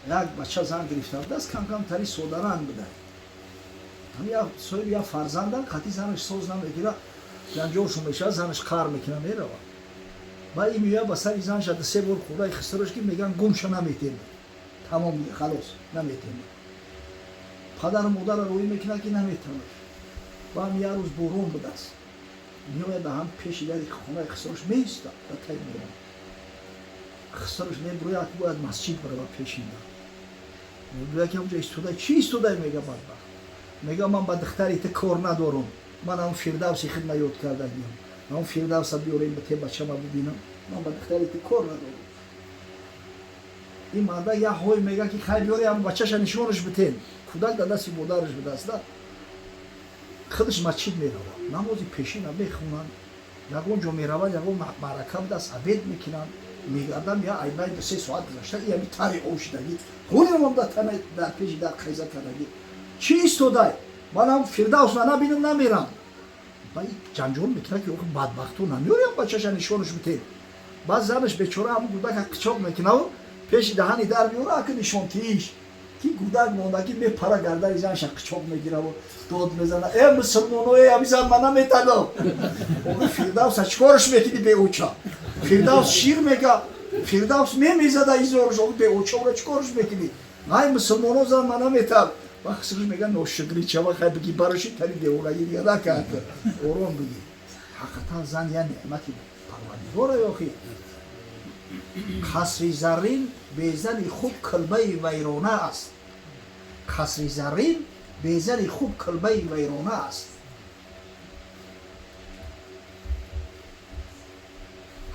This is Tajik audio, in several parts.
як бача зан гирифта будааст кам-камтари содаран будай. Я соҳиб як фарзандам хати занаш соз намегира ҷанҷолшо мешавад занаш қар мекуна мерава ба ин меояд ба сари занаш ду се бор хӯраи хисрош ки меган гумша наметем тамом халос наметем падару модарро рӯӣ мекунад ки наметавонад ба ҳам як рӯз борон будааст меояд ба ҳам пеши дари хонаи хисрош меистад ба тай меояд хисрош мебурӯяд ки бояд масҷид барава пешинда мебурӯяд ки ҳамҷо истодай чӣ истодай мега бадбахт мега ман ба духтари ту кор надорам ман ҳам фирдавси хидмат ёд кардагиам ҳам фирдавса биёрем ба те бачама бубинам ман ба духтари ту кор надорам ин марда як ҳой мега ки хай биёре ҳам бачаша нишонаш битен кӯдак да дасти модараш бидааста худаш масҷид меравад намози пешина мехонанд ягон ҷо меравад ягон маърака будааст абед мекунанд мегардам я айбай 2-3 соат гузашта ями тари ошидагӣ ҳунамам дар пеши дар қайза кардагӣ чӣ истодай ман ҳам фирдавс набинам намерам ба ҷанҷол мекунад ки охи бадбахту намеорям бачаша нишонаш битен баъд занаш бечора ҳам гӯдака қичоқ мекунаву пеши даҳани дар меора аки нишонтииш ки гӯдак монда ки мепара гардари занаша қичоқ мегираву дод мезана э мусулмоно э ҳамизан ман наметадам охи фирдавса чӣ кораш мекунӣ беоча фирдавс шир мега фирдавс мемезада изораш охи беочаро чӣ кораш мекунӣ ай мусулмоно зан ман наметам бахсирш меган ношукрӣ чава хай биги бароши тари девораги дига накард ором биги ҳақиқатан зан я неъмати парвардигора ёхи қасри заррин безани хуб килбаи вайрона аст қасри заррин безани хуб килбаи вайрона аст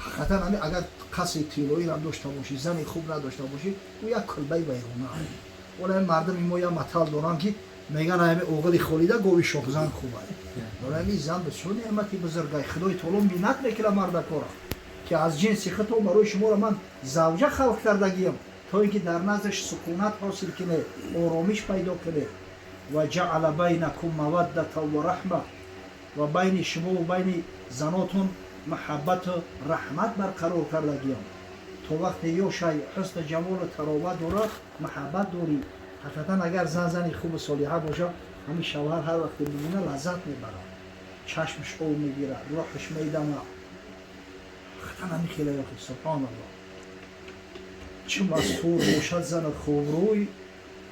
ҳақиқатан ҳамин агар қасри тиллоиам дошта бошӣ зани хуб надошта бошӣ ӯ як килбаи вайрона аст ола мардами мо я матал доранд ки меган ҳами оғили холида гови шоҳзан хубад дорами зан бисёр неъмати бузургай худои таоло миннат мекунад мардакора ки аз ҷинси хито барои шуморо ман завҷа халқ кардагиям то ин ки дар наздаш сукунат ҳосил кунед оромиш пайдо кунед ва ҷаъала байнакум маваддатан ва раҳма ва байни шумову байни занотон маҳаббату раҳмат барқарор кардагиям то вақте ёшай ҳусну ҷамолу тароват дорад маҳаббат дорӣ ҳақиқатан агар зани хубу солиҳа бошад ҳамин шавҳар ҳар вақте бибинад лаззат мебарад чашмш об мегирад рӯҳш медамад ҳақиқатан ҳамин хеле ёхи субҳаналлоҳ чӣ мастур бошад зани хубрӯй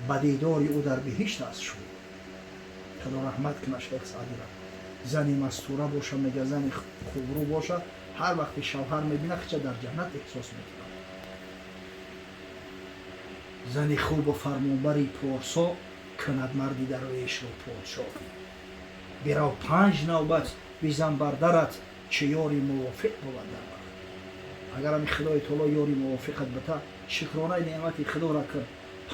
ба дидори ӯ дар биҳишт аст шӯй худо раҳмат кунад шейх саъдиро зани мастура боша мега зани хубрӯ боша ҳар вақте шавҳар мебинад хича дар ҷаннат эҳсос мекунад зани хубу фармонбари порсо кунад марди дарвешро подшо бирав 5 навбат бизан бар дарат чӣ ёри мувофиқ бувад дар вақт агар ҳами худои таоло ёри мувофиқат бита шукронаи неъмати худоро кун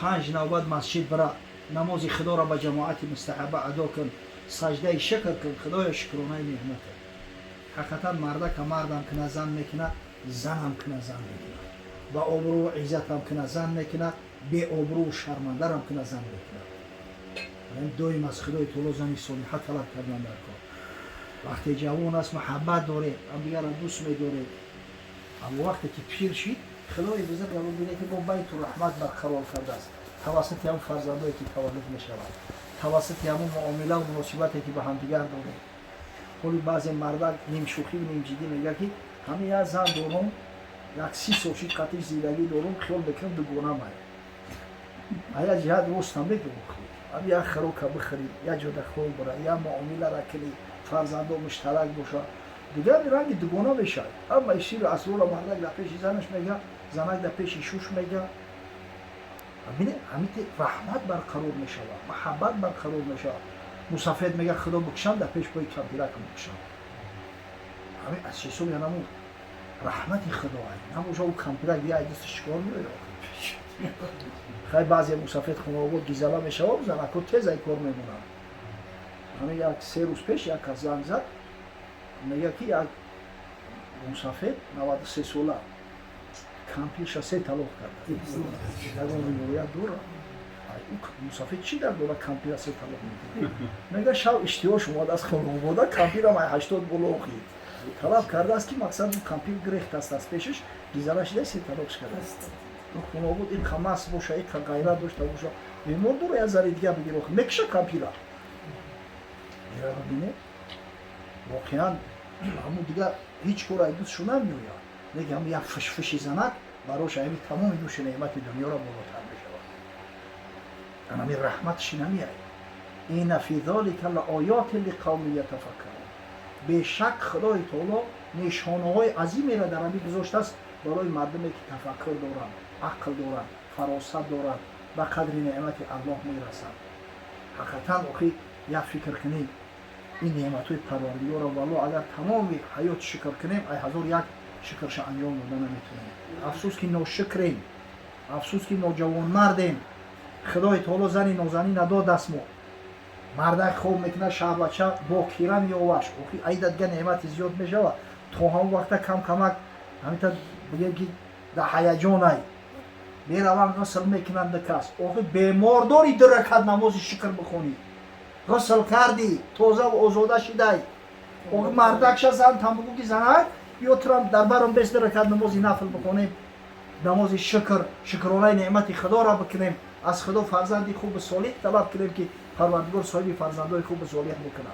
5 навбат масҷид бира намози худоро ба ҷамоати мустаҳаба адо кун саҷдаи шукр кун худоё шукронаи неъмата ҳақиқатан мардака мардам куна зан мекуна занам куна зан мекуна ба обрӯ иззатам куна зан мекуна беобрӯ шармандарам куна зан мекуна доим аз худои таоло зани солиҳа талаб кардан дар кор вақте ҷавон аст маҳаббат доред ҳамдигарро дӯст медоред аммо вақте ки пир шид худои бузург ҳамон бинед ки бо байту раҳмат барқарор кардааст тавассути ҳамон фарзандое ки таваллуд мешавад тавассути ҳамон муомилаву муносибате ки ба ҳамдигар доред ҳоли баъзе мардак нимшӯхӣ нимҷиддӣ мегӯяд ки ҳамин як зан дорум як 30 сол шид қатиш зиндагӣ дорум хиёл мекунам дугонамай а як ҷиҳат ростам мегӯм ҳам як хирока бихӯрӣ як ҷода хоб бира як муомилара кунӣ фарзандо муштарак боша дигар ранги дугона мешавад ҳама сиру асрора мардак дар пеши занаш мега занак дар пеши шуш мега бинед ҳамин раҳмат барқарор мешавад маҳаббат барқарор мешавад мусафед мега худо букшам дар пеш бои кампиракам букшам ҳамин аз ҳисоби ҳамон раҳмати худо набоша ӯ кампирак дигар дасташ чикор меояд хай баъзе мусафед хунобод гизала мешавад занако тезай кор мемонанд ҳамин як 3 рӯз пеш як кас занг зад мега ки як мусафед 93 сола кампирша 3 талоқ кард ягон ривоят дора мусафед чӣ дар дора кампира 3 талоқ мекунад мега шав иштиҳош омадааст хонобода кампирам 80 болохи талаб кардааст ки мақсад кампир гирехт аст аз пешаш гизала шида 3 талоқш кардааст خونه بود این خماس باشه این غیرت داشته باشه بیمار دور از زری دیگه بگیر آخه میکشه کامپیلا میره ببینه واقعا همون دیگه هیچ کاری دوستشون نمیوید دیگه هم یک فشفشی زند براش همین تمام نوش نعمت دنیا را بالاتر بشود انا می رحمتش نمیاد این فی ذلک لآیات لقوم یتفکرون بیشک خدای تعالی نشانه های عظیمی را در همین گذاشته است برای مردمی که تفکر دارند عقل دارند فراست دارند به قدر نعمت الله میرسند حقیقتا آخه یک فکر کنیم این نعمت های پروردگار را والله اگر تمام حیات شکر کنیم ای هزار یک شکرش انجام داده نمیتونیم افسوس که ناشکریم افسوس که نوجوان مردیم خدای تعالی زنی نازنی نداد دست ما مردک خوب میکنه شب بچه با کیرم یاوش اوخی ایده دیگه نعمت زیاد میشود تو هم وقت کم کمک همیتا بگیم که در هیجان ای بیروان غسل میکنن دکست اوخی بیمار داری در رکعت نماز شکر بخونی غسل کردی توزه و آزاده شدی اوخی مردکش زن تم بگو که زنک یا ترم در برم بیست رکعت نمازی نفل بکنیم نماز شکرانه نعمت خدا را بکنیم از خدا فرزندی خوب صالح طلب کنیم که پروردگار صاحب فرزندای خوب صالح میکنه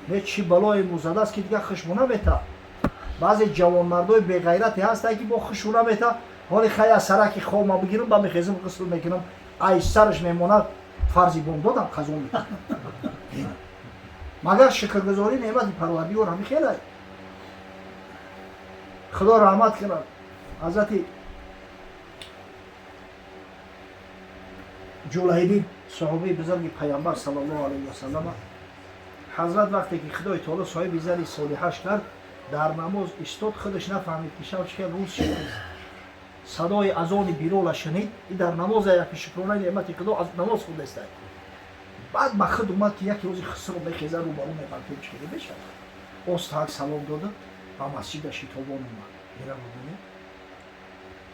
نه چی بلای موزده است که دیگه خشمونه میته بعضی جوان مردای بی غیرتی هست که با خشونه میته حالی خیلی سرکی خواب ما بگیرم با میخیزم غسل میکنم ای سرش میمونه فرضی بوم دادم قضا میکنم مگر شکرگزاری نعمت پروردگار همی خیلی خدا رحمت کنه حضرت جلیبی صحابه بزرگ پیامبر صلی الله علیه و سلم حضرت وقتی که خدای تعالی صاحب زری صالحش کرد در نماز استاد خودش نفهمید که شب چه روز شد صدای اذان بیرول شنید این در نماز یک شکرانه نعمت خدا از نماز خود است بعد به خود اومد که یک روزی خسر به خیزر رو بالون قلب چیده بشه استاد سلام داده و مسجد شتابان اومد میره ببینه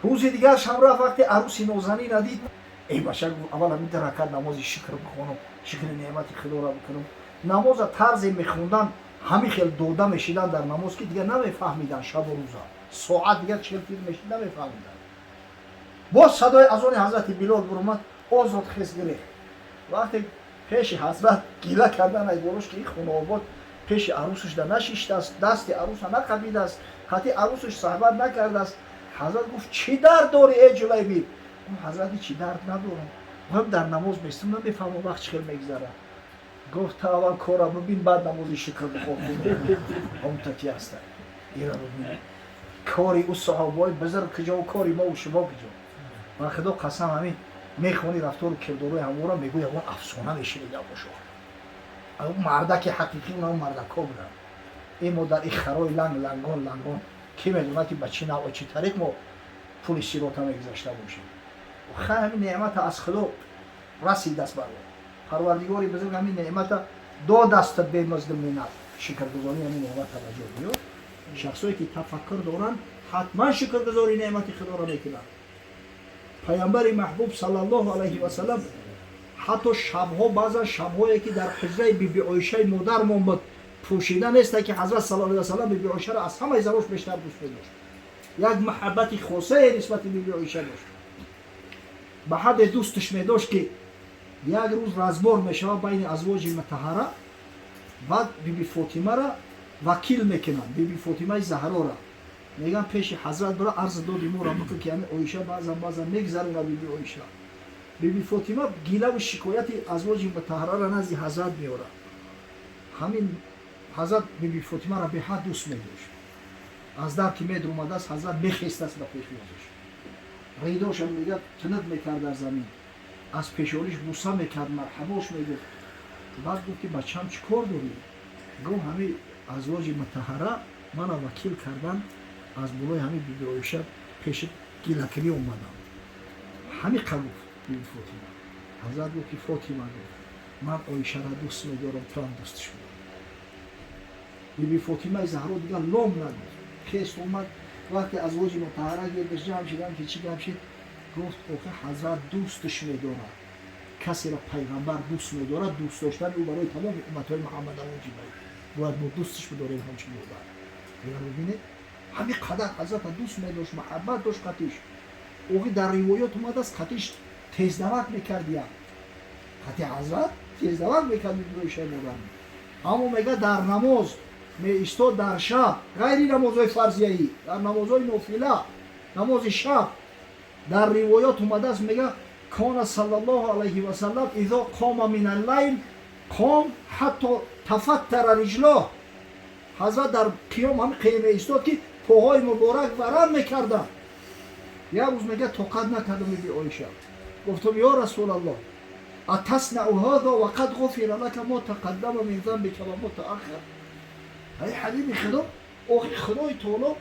روز دیگر شب رفت وقتی عروسی نازنین ندید ای باشد اول همین در رکعت نماز شکر بخونم شکر نعمت خدا را بکنم نماز طرز میخوندن همین خیلی دوده میشیدن در نماز که دیگه نمیفهمیدن شب و روزا ساعت دیگه 40 فیلم میشید نمیفهمیدن با صدای اذان حضرت بلال برآمد آزاد خیز گرفت وقتی پیش حضرت گیله کردن ای بولوش که این خونه آباد پیش عروسش در نشیشته است دست عروس نقبیده است حتی عروسش صحبت نکرده است حضرت گفت چی درد داری ای جلیبی حضرت چی درد ندارم هم در نماز میستم نمیفهمم وقت چقدر میگذره گفت تا اول کارا ببین بعد نمازی شکر بخور هم تکی هسته ایرا ببین کاری او صحابای بزرگ کجا و کاری ما و شما کجا و خدا قسم همین میخونی رفتار و کردارای همه را میگوی اون افسانه میشنیده باشو اون مردک حقیقی اون مردک ها بودن این ما در این خرای لنگان کی میدونه که به چی نوع چی طریق ما پول سیرات هم گذاشته باشیم و خیلی همین نعمت از خدا رسید دست برای پروردگاری بزرگ همین نعمت دو دست به مزد منت شکرگزاری همین نعمت توجه بیار شخصایی که تفکر دارن حتما شکرگزاری نعمت خدا را میکنن پیامبر محبوب صلی الله علیه و سلم حتی شبها بعضا شبهایی که در حجره بیبی عایشه مادرمون بود پوشیده نیست که حضرت صلی الله علیه و سلم بیبی عایشه را از همه زناش بیشتر دوست داشت یک محبت خاصه نسبت به بیبی عایشه داشت به حد دوستش می داشت که یک روز رزبار می شود بین ازواج مطهره بعد بیبی فاطمه را وکیل میکنن بیبی فاطمه زهرا را میگن پیش حضرت برای عرض دادی ما را بکن که همین عایشه بعضا میگذرونه بیبی عایشه بیبی فاطمه گیله و شکایت ازواج مطهره را نزد حضرت میاره همین حضرت بیبی فاطمه را به حد دوست می‌داشت از در که مید اومده است حضرت بخیست است به پیش می‌گذاشت ریداش هم میگه تنت میکرد در زمین از پیشانیش بوسه میکرد مرحباش میگفت بعد گفت که بچه‌م چیکار داری گفت همین ازواج مطهره من وکیل کردن از بالای همین بیبی عایشه پیش گیله‌کنی اومدم همین قبول بیبی فاطمه حضرت گفت که فاطمه من عایشه را دوست می‌دارم تو هم دوستش می‌داری بیبی فاطمه زهرا دیگه لام نداشت خیست اومد وقتی ازواج مطهره گردش جمع شدن که چی گپ شد گفت آخه حضرت دوستش می‌داره کسی را پیغمبر دوست می‌داره دوست داشتن او برای تمام امت‌های محمد واجبه باید ما دوستش بداریم همچین بودن ببینید همین قدر حضرت دوست می‌داشت محبت داشت قطعش اوقی در روایات اومده است خطیش تیزدمک میکرد یا خطی حضرت تیزدمک میکرد روی شای مردن. اما میگه در نماز می ایستاد در شب، غیر نمازهای فرضیه‌ای، در نمازهای نافله، نماز شب در روایات اومده است میگه کان صلی الله علیه و سلم اذا قام من اللیل قام حتی تفتر رجلاه. حضرت در قیام هم قیام ایستاد که پاهای مبارک ورم میکردن. یک روز میگه طاقت نکردم بی عایشه، گفتم یا رسول الله اتصنع هذا وقد غفر لك ما تقدم من ذنبك و ما تأخر. ای حبیب خدا، آخه خدای تعالی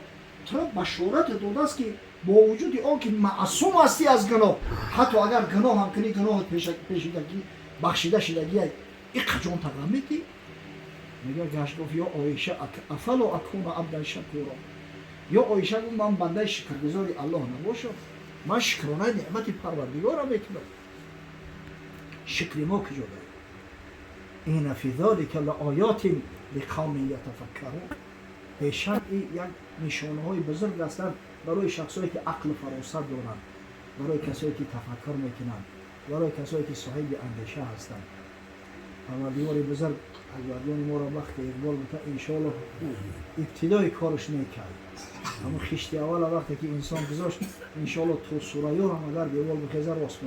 تو بشارت داده است که با وجود آن که معصوم هستی از گناه، حتی اگر گناه هم کنی گناهت پیشیدگی بخشیده شدگی این قجان تقدم میدی. میگه گشت گفت یا عایشه افلا اکون عبدا شکورا، یا عایشه گفت من بنده شکرگزاری الله نباشم، من شکرانه نعمت پروردگارم میکنم. شکر ما کجا داریم؟ این فی ذلک لآیات لقوم یتفکرون. بیشک این یک نشانه های بزرگ هستند برای شخصایی که عقل فراست دارند، برای کسایی که تفکر میکنند، برای کسایی که صاحب اندیشه هستند. پروردگار بزرگ اجوادیان ما را وقت اقبال بتا انشاءالله ابتدای کارش میکرد، اما خشتی اول وقتی که انسان گذاشت انشاءالله تو سوره هم اگر اقبال بخیزر واسه